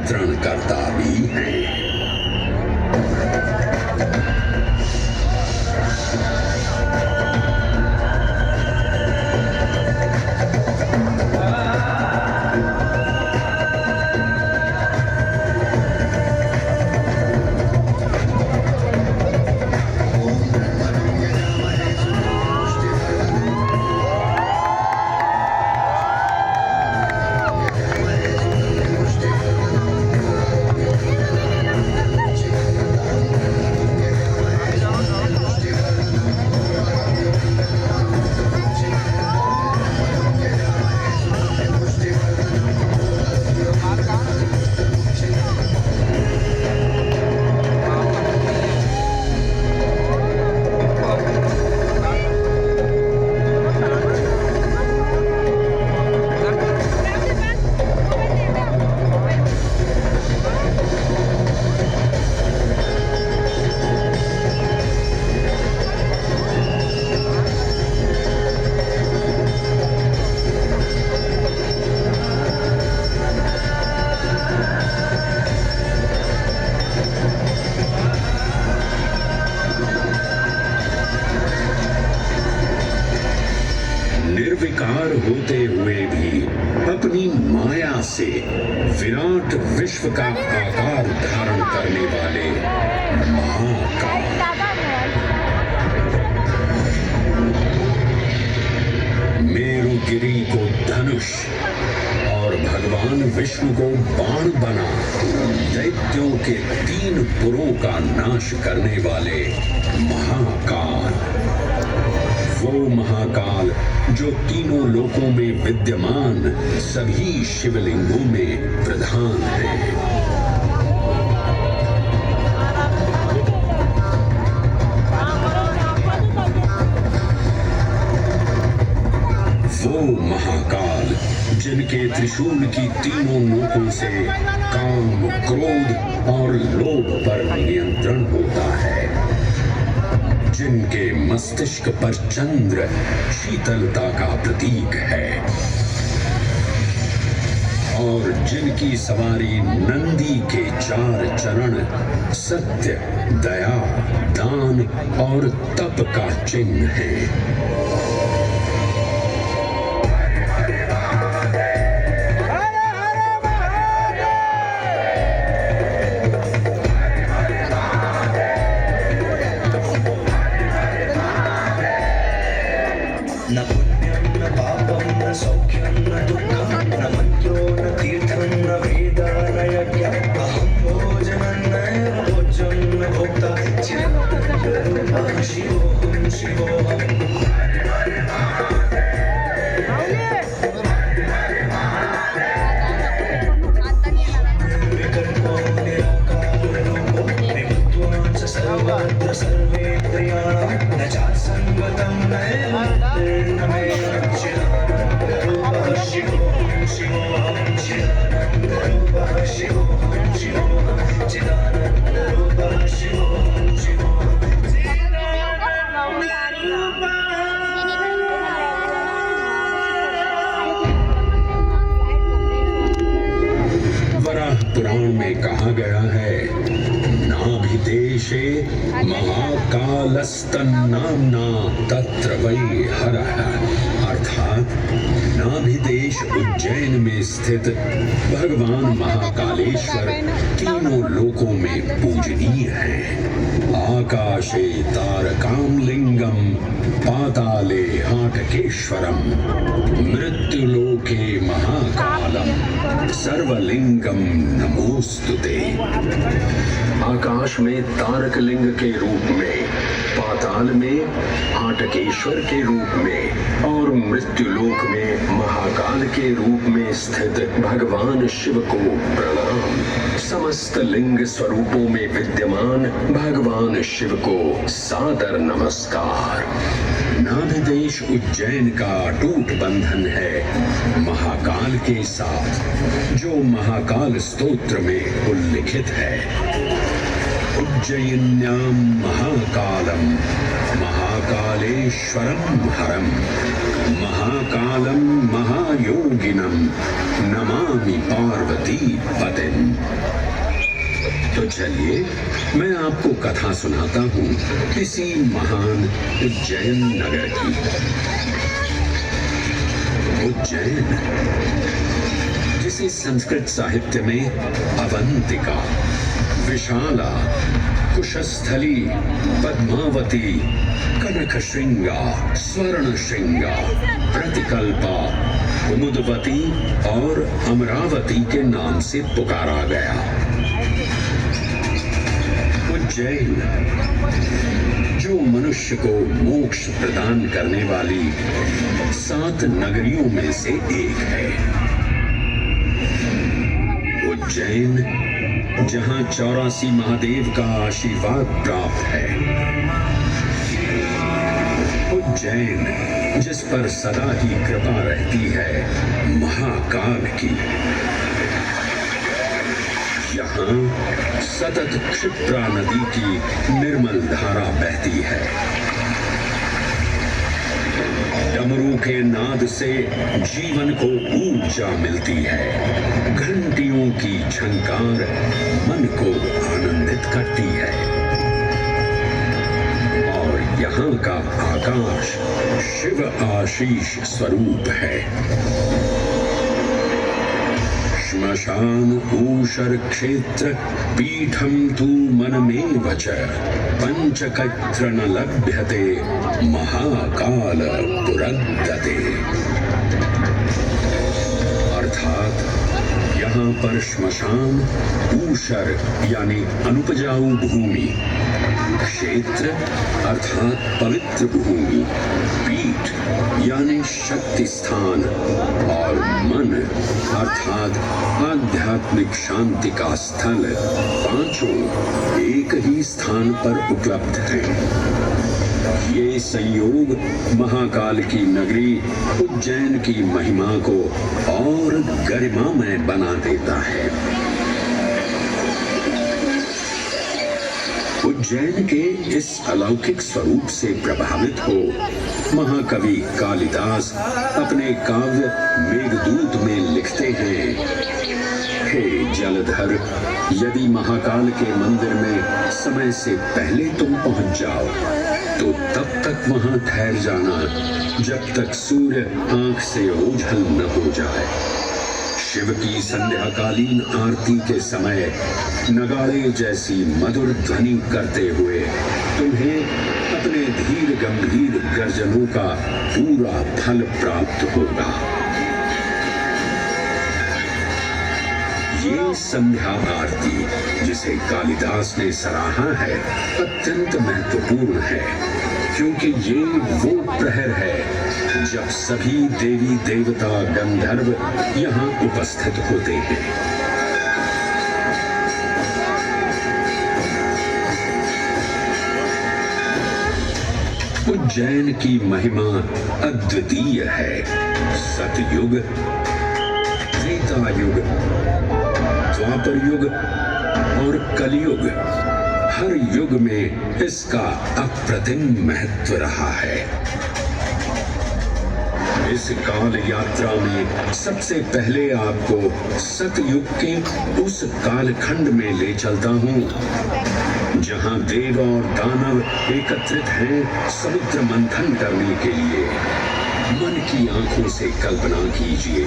नियंत्रण करता भी है। निर्विकार होते हुए भी अपनी माया से विराट विश्व का आकार धारण करने वाले महाकाल, मेरुगिरी को धनुष और भगवान विष्णु को बाण बना दैत्यों के 3 पुरों का नाश करने वाले महाकाल, वो महाकाल जो तीनों लोकों में विद्यमान सभी शिवलिंगों में प्रधान है। वो महाकाल जिनके त्रिशूल की तीनों नोकों से काम, क्रोध और लोभ पर नियंत्रण होता है, जिनके मस्तिष्क पर चंद्र शीतलता का प्रतीक है और जिनकी सवारी नंदी के 4 चरण सत्य, दया, दान और तप का चिन्ह है। न पुण्यं न पापं न सौख्यं न दुःखं न मन्त्रो न तीर्थं न वेदा न यज्ञम् अहं भोजनं नैव भोज्यं न भोक्ता चिरन्तरूपः शिवोऽहं शिवोऽहम् विकल्पो निराकाररूपो विभुत्वान् च सर्वत्र सर्वेन्द्रियाणां न चासङ्गतं नैव वराह पुराण में कहा गया है, नाभिदेशे महाकालस्तन्नाम्ना तत्र वै हरः, अर्थात नाभिदेश उज्जैन में स्थित भगवान महाकालेश्वर तीनों लोकों में पूजनीय है। आकाशे तारकामलिंगम पाताले हाटकेश्वरम मृत्युलोके महाकालम सर्वलिंगम नमोस्तुते। आकाश में तारक लिंग के रूप में, पाताल में हाटकेश्वर के रूप में और मृत्युलोक में महाकाल के रूप में स्थित भगवान शिव को प्रणाम। समस्त लिंग स्वरूपों में विद्यमान भगवान शिव को सादर नमस्कार। नाभिदेश उज्जैन का अटूट बंधन है महाकाल के साथ, जो महाकाल स्तोत्र में उल्लिखित है। उज्जयिन्यां महाकालम महाकालेश्वरम हरम महाकालम महायोगिनम नमामि पार्वती पतिम। तो चलिए मैं आपको कथा सुनाता हूँ इसी महान उज्जैन नगर की। उज्जैन, जिसे संस्कृत साहित्य में अवंतिका, विशाला, कुशस्थली, पद्मावती, कनकश्रृंगा, स्वर्णश्रृंगा, प्रतिकल्पा, कुमुदवती और अमरावती के नाम से पुकारा गया। उज्जैन, जो मनुष्य को मोक्ष प्रदान करने वाली 7 नगरियों में से एक है। उज्जैन, जहां 84 महादेव का आशीर्वाद प्राप्त है। उज्जैन, जिस पर सदा ही कृपा रहती है महाकाल की। यहाँ सतत क्षिप्रा नदी की निर्मल धारा बहती है। डमरू के नाद से जीवन को ऊर्जा मिलती है। घंटियों की झंकार मन को आनंदित करती है। और यहाँ का आकाश शिव आशीष स्वरूप है। श्मशान ऊषर क्षेत्र पीठम तू मनमेव च पंचकत्र न लभ्यते महाकाल पुरंदते। अर्थात यहाँ पर श्मशान, ऊषर यानी अनुपजाऊ भूमि, क्षेत्र अर्थात पवित्र भूमि, पीठ यानी शक्ति स्थान और मन अर्थात आध्यात्मिक शांति का स्थल, पांचों एक ही स्थान पर उपलब्ध हैं। ये संयोग महाकाल की नगरी उज्जैन की महिमा को और गरिमामय बना देता है। उज्जैन के इस अलौकिक स्वरूप से प्रभावित हो महाकवि कालिदास अपने काव्य मेघदूत में लिखते हैं, हे जलधर, यदि महाकाल के मंदिर में समय से पहले तुम पहुंच जाओ तो तब तक वहां ठहर जाना जब तक सूर्य आंख से ओझल न हो जाए। शिव की संध्याकालीन आरती के समय नगाड़े जैसी मधुर ध्वनि करते हुए तुम्हें अपने धीर गंभीर गर्जनों का पूरा फल प्राप्त होगा। ये संध्या आरती, जिसे कालिदास ने सराहा है, अत्यंत महत्वपूर्ण है, क्योंकि ये वो प्रहर है जब सभी देवी देवता गंधर्व यहाँ उपस्थित होते हैं। उज्जैन की महिमा अद्वितीय है। सतयुग, त्रेता युग, द्वापर युग और कलयुग, हर युग में इसका अप्रतिम महत्व रहा है। इस काल यात्रा में सबसे पहले आपको सतयुग के उस कालखंड में ले चलता हूँ जहाँ देव और दानव एकत्रित हैं समुद्र मंथन करने के लिए। मन की आंखों से कल्पना कीजिए,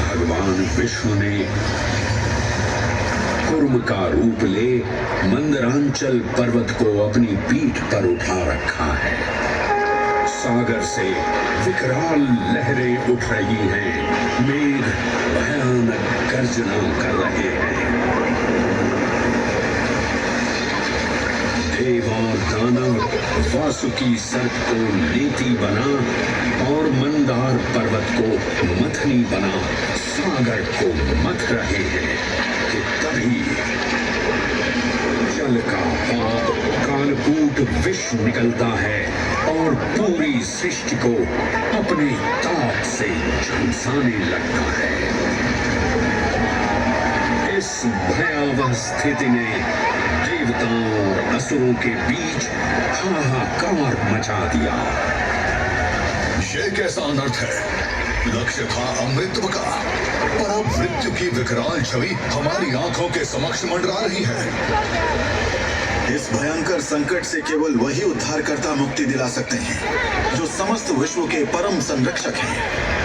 भगवान विष्णु ने कुर्म का रूप ले मंदरांचल पर्वत को अपनी पीठ पर उठा रखा है। सागर से विकराल लहरें उठ रही हैं, मेघ भयानक गर्जना कर रहे हैं। देव और दानव वासुकी सर्प को नीति बना और मंदार पर्वत को मथनी बना सागर को मथ रहे हैं कि तभी जल का पाप कालकूट विष निकलता है और पूरी सृष्टि को अपने ताप से झंसाने लगता है। इस भयावह स्थिति ने देवताओं और असुरों के बीच हाहाकार मचा दिया। ये कैसा अनर्थ है? लक्ष्य था अमृतत्व का, पर अब मृत्यु की विकराल छवि हमारी आंखों के समक्ष मंडरा रही है। इस भयंकर संकट से केवल वही उद्धारकर्ता मुक्ति दिला सकते हैं जो समस्त विश्व के परम संरक्षक हैं।